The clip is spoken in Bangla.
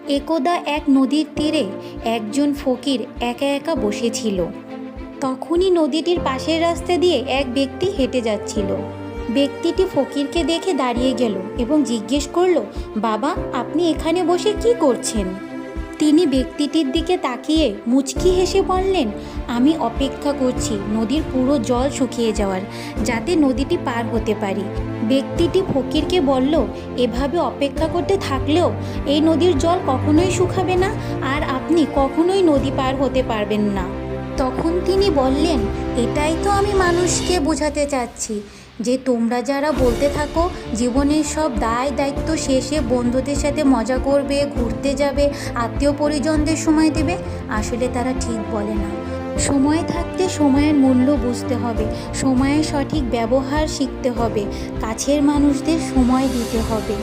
একদা এক নদীর তীরে একজন ফকির একা একা বসেছিল। তখনই নদীটির পাশের রাস্তা দিয়ে এক ব্যক্তি হেঁটে যাচ্ছিল। ব্যক্তিটি ফকিরকে দেখে দাঁড়িয়ে গেল এবং জিজ্ঞেস করলো, বাবা, আপনি এখানে বসে কি করছেন? তিনি ব্যক্তিটির দিকে তাকিয়ে মুচকি হেসে বললেন, আমি অপেক্ষা করছি নদীর পুরো জল শুকিয়ে যাওয়ার, যাতে নদীটি পার হতে পারি। ব্যক্তিটি ফকিরকে বলল, এভাবে অপেক্ষা করতে থাকলেও এই নদীর জল কখনোই শুকাবে না, আর আপনি কখনোই নদী পার হতে পারবেন না। তখন তিনি বললেন, এটাই তো আমি মানুষকে বোঝাতে চাচ্ছি, যে তোমরা যারা বলতে থাকো জীবনের সব দায় দায়িত্ব শেষে বন্ধুদের সাথে মজা করবে, ঘুরতে যাবে, আত্মীয় পরিজনদের সময় দেবে, আসলে তারা ঠিক বলে না। সময় থাকতে সময়ের মূল্য বুঝতে হবে, সময়ের সঠিক ব্যবহার শিখতে হবে, কাছের মানুষদের সময় দিতে হবে।